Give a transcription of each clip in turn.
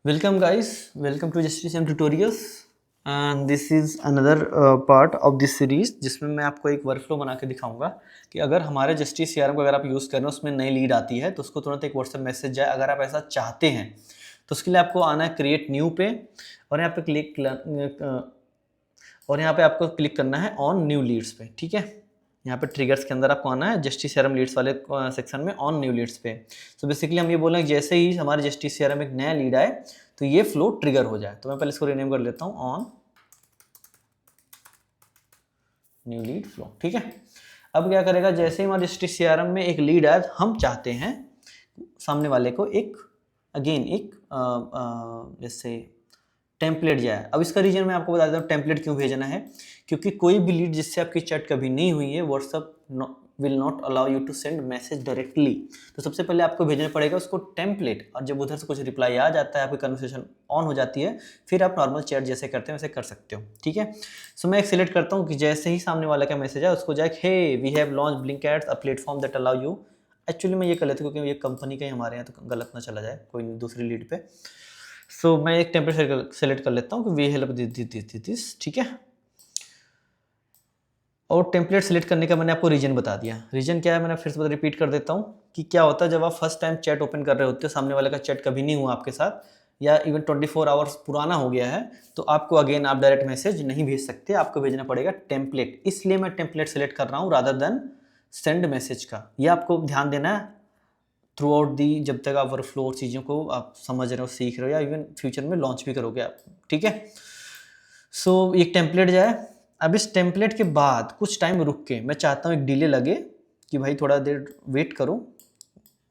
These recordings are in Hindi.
Welcome guys, welcome to JustCM tutorials and this is another part of this series जिसमें मैं आपको एक वर्कफ्लो बना के दिखाऊंगा कि अगर हमारे जस्टिस सीआरएम को अगर आप यूज़ कर रहे हो उसमें नई लीड आती है तो उसको तुरंत एक व्हाट्सएप मैसेज जाए। अगर आप ऐसा चाहते हैं तो उसके लिए आपको आना है क्रिएट न्यू पे और यहाँ पे आपको क्लिक करना है ऑन न्यू लीड्स पे। ठीक है, यहाँ पे ट्रिगर्स के अंदर आपको आना है जस्टिस सीआरएम लीड्स वाले सेक्शन में ऑन न्यू लीड्स पे। तो बेसिकली हम ये बोल रहे हैं जैसे ही हमारे जस्टिस सीआरएम एक नया लीड आए तो ये फ्लो ट्रिगर हो जाए। तो मैं पहले इसको रीनेम कर लेता हूँ ऑन न्यू लीड फ्लो। ठीक है, अब क्या करेगा, जैसे ही हमारे जस्टिस सीआरएम में एक लीड आए हम चाहते हैं सामने वाले को एक अगेन एक जैसे टेम्पलेट जाए। अब इसका रीजन मैं आपको बता देता हूँ टेम्पलेट क्यों भेजना है, क्योंकि कोई भी लीड जिससे आपकी चैट कभी नहीं हुई है WhatsApp will not allow you to send message directly. तो सबसे पहले आपको भेजना पड़ेगा उसको टेम्पलेट, और जब उधर से कुछ रिप्लाई आ जाता है आपकी कन्वर्सेशन ऑन हो जाती है फिर आप नॉर्मल चैट जैसे करते हैं वैसे कर सकते हो। ठीक है, सो मैं एक सिलेक्ट करता हूँ कि जैसे ही सामने वाला का मैसेज है उसको जाए hey we have launch blink ads a platform that allow you. Actually मैं ये कर लेता हूँ क्योंकि ये कंपनी का ही हमारे यहाँ तो गलत ना चला जाए कोई दूसरी लीड पे। सो मैं एक टेम्पलेट सेलेक्ट कर लेता हूँ कि वी हेल्प दिस। ठीक है, और टेम्पलेट सेलेक्ट करने का मैंने आपको रीजन बता दिया। रीजन क्या है मैंने फिर से रिपीट कर देता हूँ कि क्या होता है जब आप फर्स्ट टाइम चैट ओपन कर रहे होते हो, सामने वाले का चैट कभी नहीं हुआ आपके साथ या इवन 24 आवर्स पुराना हो गया है, तो आपको अगेन आप डायरेक्ट मैसेज नहीं भेज सकते, आपको भेजना पड़ेगा टेम्पलेट। इसलिए मैं टेम्पलेट सेलेक्ट कर रहा हूँ रादर देन सेंड मैसेज का। ये आपको ध्यान देना है थ्रू आउट दी, जब तक आप वर्कफ्लो और चीज़ों को आप समझ रहे हो, सीख रहे हो, या इवन फ्यूचर में लॉन्च भी करोगे आप। ठीक है, सो एक टेम्पलेट जाए। अब इस टेम्पलेट के बाद कुछ टाइम रुक के मैं चाहता हूँ एक डिले लगे कि भाई थोड़ा देर वेट करो।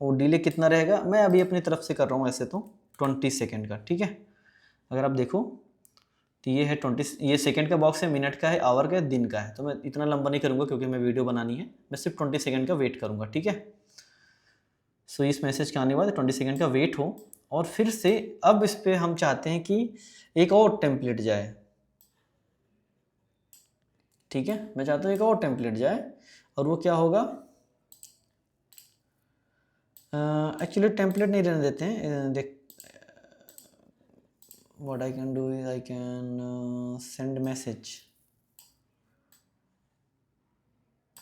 और डिले कितना रहेगा मैं अभी अपनी तरफ से कर रहा हूँ ऐसे तो 20 सेकेंड का। ठीक है, अगर आप देखो तो ये है 20, ये सेकंड का बॉक्स है, मिनट का है, आवर का है, दिन का है। तो मैं इतना लंबा नहीं करूँगा क्योंकि मैं वीडियो बनानी है, मैं सिर्फ 20 सेकेंड का वेट करूँगा। ठीक है, सो इस मैसेज के आने के बाद 20 सेकेंड का वेट हो और फिर से अब इस पर हम चाहते हैं कि एक और टेम्पलेट जाए। ठीक है, मैं चाहता हूँ एक और टेम्पलेट जाए और वो क्या होगा, एक्चुअली टेम्पलेट नहीं रहने देते हैं। देख what I can do is I can send message.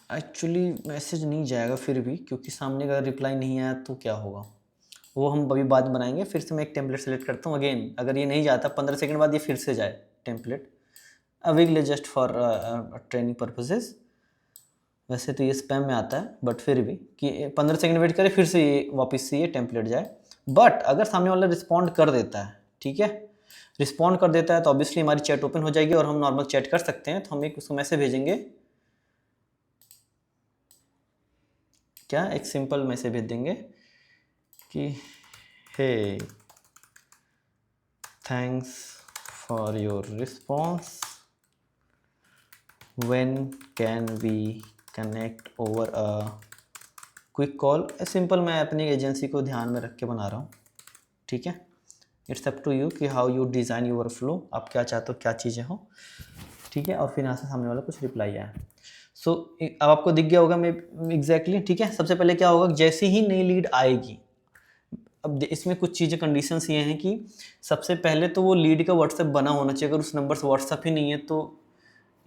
Actually message नहीं जाएगा फिर भी, क्योंकि सामने का रिप्लाई नहीं आया तो क्या होगा वो हम अभी बाद बनाएंगे। फिर से मैं एक टेम्पलेट सेलेक्ट करता हूँ अगेन, अगर ये नहीं जाता 15 सेकंड बाद ये फिर से जाए template available just for training purposes. वैसे तो ये स्पैम में आता है बट फिर भी कि 15 सेकंड वेट करे फिर से ये वापस से ये टेम्पलेट जाए। बट अगर सामने वाला रिस्पॉन्ड कर देता है, ठीक है, रिस्पॉन्ड कर देता है तो ऑब्वियसली हमारी चैट ओपन हो जाएगी और हम नॉर्मल चैट कर सकते हैं। तो हम एक उसको मैसेज भेजेंगे, क्या एक सिंपल मैसेज भेज देंगे कि hey thanks for your response, when can we connect over a quick call. Simple मैं अपनी एजेंसी को ध्यान में रख के बना रहा हूँ। ठीक है, इट्स अप टू यू कि how you design your flow, आप क्या चाहते हो क्या चीज़ें हो। ठीक है, और फिर यहाँ से सामने वाला कुछ रिप्लाई आया। सो अब आपको दिख गया होगा मैं एग्जैक्टली। ठीक है, सबसे पहले क्या होगा, जैसे ही नई लीड आएगी, अब इसमें कुछ चीज़ें कंडीशंस ये हैं कि सबसे पहले तो वो लीड का व्हाट्सएप बना होना चाहिए। अगर उस नंबर से व्हाट्सएप ही नहीं है तो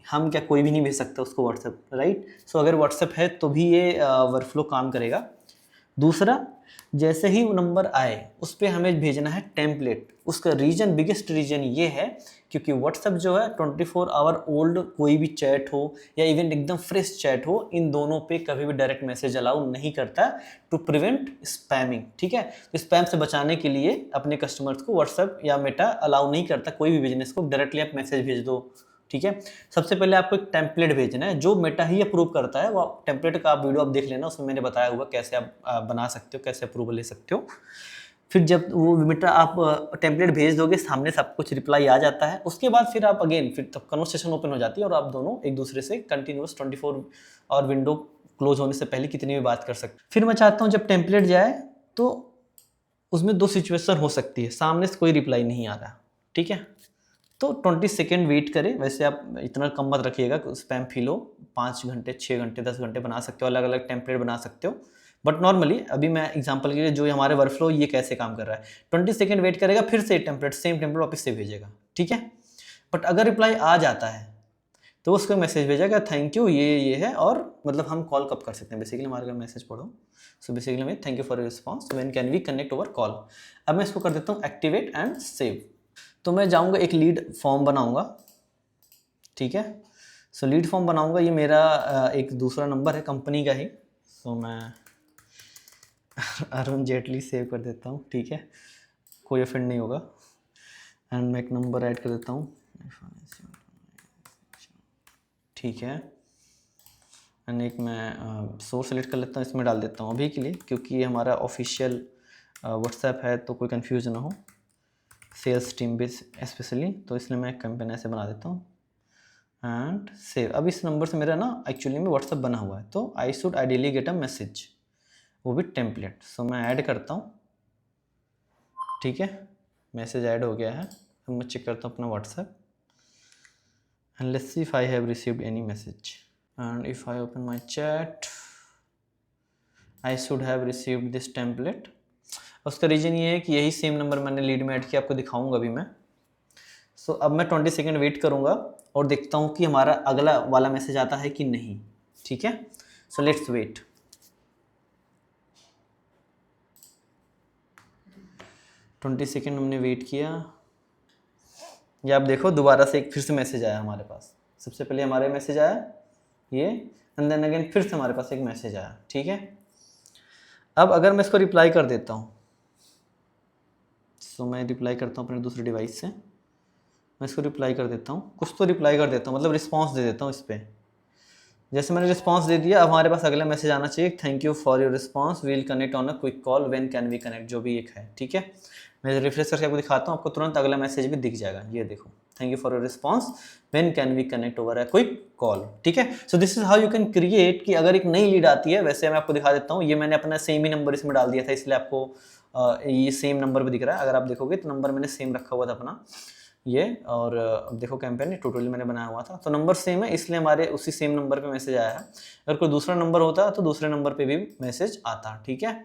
हम क्या कोई भी नहीं भेज सकता उसको व्हाट्सएप, राइट। सो अगर व्हाट्सएप है तो भी ये वर्कफ्लो काम करेगा। दूसरा, जैसे ही वो नंबर आए उस पर हमें भेजना है टेम्पलेट। उसका रीजन, बिगेस्ट रीजन ये है क्योंकि व्हाट्सएप जो है 24 आवर ओल्ड कोई भी चैट हो या इवन एकदम फ्रेश चैट हो, इन दोनों पे कभी भी डायरेक्ट मैसेज अलाउ नहीं करता टू प्रिवेंट स्पैमिंग। ठीक है, तो स्पैम से बचाने के लिए अपने कस्टमर्स को व्हाट्सएप या मेटा अलाउ नहीं करता कोई भी बिजनेस को डायरेक्टली आप मैसेज भेज दो। ठीक है, सबसे पहले आपको एक टेम्पलेट भेजना है जो मेटा ही अप्रूव करता है। वो टेम्पलेट का आप वीडियो आप देख लेना, उसमें मैंने बताया हुआ कैसे आप बना सकते हो, कैसे अप्रूवल ले सकते हो। फिर जब वो मेटा आप टेम्पलेट भेज दोगे, सामने सब कुछ रिप्लाई आ जाता है, उसके बाद फिर आप अगेन फिर तब कन्वर्सेशन ओपन हो जाती है और आप दोनों एक दूसरे से कंटिन्यूस 24 और विंडो क्लोज होने से पहले कितनी भी बात कर सकते। फिर मैं चाहता हूँ जब टेम्पलेट जाए तो उसमें दो सिचुएशन हो सकती है, सामने से कोई रिप्लाई नहीं आ रहा, ठीक है, तो 20 सेकेंड वेट करें। वैसे आप इतना कम मत रखिएगा, स्पैम फील हो, 5 घंटे 6 घंटे 10 घंटे बना सकते हो, अलग अलग टेम्पलेट बना सकते हो। बट नॉर्मली अभी मैं एग्जांपल के लिए जो हमारे वर्कफ्लो ये कैसे काम कर रहा है, 20 सेकंड वेट करेगा, फिर से टेम्पलेट सेम टेम्पलेट वापस से भेजेगा, ठीक है। बट अगर रिप्लाई आ जाता है तो उसको मैसेज भेजेगा थैंक यू ये है, और मतलब हम कॉल कब कर सकते हैं, बेसिकली हमारे अगर मैसेज पढ़ो, सो बेसिकली मैं thank you for your response when can we connect over call. अब मैं इसको कर देता हूँ एक्टिवेट एंड सेव। तो मैं जाऊँगा एक लीड फॉर्म बनाऊँगा, ठीक है। सो लीड फॉर्म बनाऊँगा, ये मेरा एक दूसरा नंबर है कंपनी का ही, सो मैं अरुण जेटली सेव कर देता हूँ, ठीक है, कोई ऑफेंड नहीं होगा। एंड मैं एक नंबर ऐड कर देता हूँ, ठीक है। एंड एक मैं सोर्स सेलेक्ट कर लेता हूँ, इसमें डाल देता हूँ अभी के लिए, क्योंकि ये हमारा ऑफिशियल व्हाट्सएप है तो कोई कंफ्यूज ना हो सेल्स टीम बेस स्पेशली, तो इसलिए मैं कैंपेन ऐसे बना देता हूँ एंड सेव। अब इस नंबर से मेरा ना एक्चुअली में व्हाट्सएप बना हुआ है, तो I should ideally get a message, वो भी टेम्पलेट। सो मैं ऐड करता हूँ, ठीक है, मैसेज ऐड हो गया है। अब मैं चेक करता हूँ अपना WhatsApp and let's see if I have received any message, and if I open my chat I should have received this template. उसका रीज़न ये है कि यही सेम नंबर मैंने लीड में ऐड किया, आपको दिखाऊंगा अभी मैं। सो अब मैं 20 सेकेंड वेट करूंगा और देखता हूँ कि हमारा अगला वाला मैसेज आता है कि नहीं, ठीक है। So let's wait. Twenty second हमने वेट किया, ये आप देखो दोबारा से एक फिर से मैसेज आया हमारे पास। सबसे पहले हमारे मैसेज आया ये, एंड देन अगेन फिर से हमारे पास एक मैसेज आया, ठीक है। अब अगर मैं इसको रिप्लाई कर देता हूँ, सो मैं रिप्लाई करता हूँ अपने दूसरे डिवाइस से, मैं इसको रिप्लाई कर देता हूँ, कुछ तो रिप्लाई कर देता हूँ, मतलब रिस्पांस दे देता हूँ इस पर। जैसे मैंने रिस्पांस दे दिया, अब हमारे पास अगला मैसेज आना चाहिए thank you for your response we'll connect on a quick call when can we connect, जो भी एक है, ठीक है। मैं रिफ्रेश करके आपको दिखाता हूँ, आपको तुरंत अगला मैसेज भी दिख जाएगा, ये देखो thank you for your response when can we connect over a quick call, ठीक है। So this is how you can create, कि अगर एक नई लीड आती है, वैसे मैं आपको दिखा देता हूँ, ये मैंने अपना सेम ही नंबर इसमें डाल दिया था, इसलिए आपको ये सेम नंबर भी दिख रहा है। अगर आप देखोगे तो नंबर मैंने सेम रखा हुआ था अपना ये, और अब देखो कैंपेन टोटली मैंने बनाया हुआ था, तो नंबर सेम है, इसलिए हमारे उसी सेम नंबर पे मैसेज आया है। अगर कोई दूसरा नंबर होता तो दूसरे नंबर पे भी मैसेज आता, ठीक है।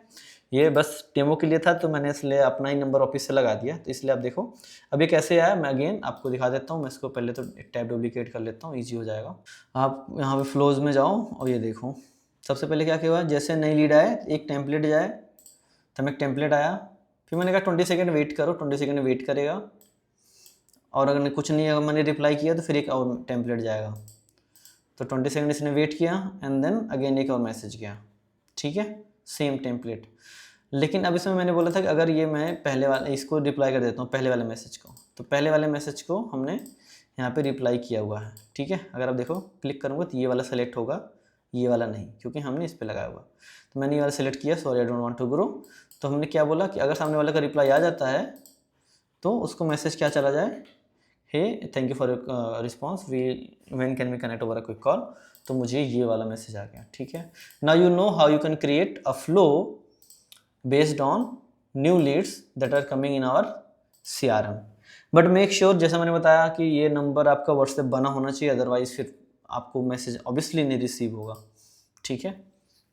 ये बस डेमो के लिए था, तो मैंने इसलिए अपना ही नंबर ऑफिस से लगा दिया, तो इसलिए आप देखो अब ये कैसे आया, मैं अगेन आपको दिखा देता हूँ। मैं इसको पहले तो एक टैब डुप्लीकेट कर लेता हूँ, ईजी हो जाएगा। आप यहाँ पे फ्लोज में जाओ और ये देखो सबसे पहले क्या हुआ, जैसे नई लीड आए एक टेम्पलेट जाए, तो मैं एक टेम्पलेट आया, फिर मैंने कहा 20 सेकेंड वेट करो, 20 सेकेंड वेट करेगा, और अगर कुछ नहीं, अगर मैंने रिप्लाई किया तो फिर एक और टेम्पलेट जाएगा। तो 20 सेकेंड इसने वेट किया एंड देन अगेन एक और मैसेज किया, ठीक है, सेम टेम्पलेट। लेकिन अब इसमें मैंने बोला था कि अगर ये मैं पहले वाले इसको रिप्लाई कर देता हूँ पहले वाले मैसेज को, तो पहले वाले मैसेज को हमने यहाँ पे रिप्लाई किया हुआ है, ठीक है। अगर आप देखो क्लिक करूँगा तो ये वाला सेलेक्ट होगा, ये वाला नहीं, क्योंकि हमने इस पर लगाया हुआ। तो मैंने ये वाला सेलेक्ट किया, sorry I don't want to grow. तो हमने क्या बोला कि अगर सामने वाले का रिप्लाई आ जाता है तो उसको मैसेज क्या चला जाए, hey thank you for your response when can we connect over a quick call. तो मुझे ये वाला मैसेज आ गया, ठीक है। Now you know how you can create a flow based on new leads that are coming in our CRM। But make sure, जैसा मैंने बताया कि ये नंबर आपका व्हाट्सएप बना होना चाहिए, अदरवाइज फिर आपको मैसेज ऑब्वियसली नहीं रिसीव होगा, ठीक है।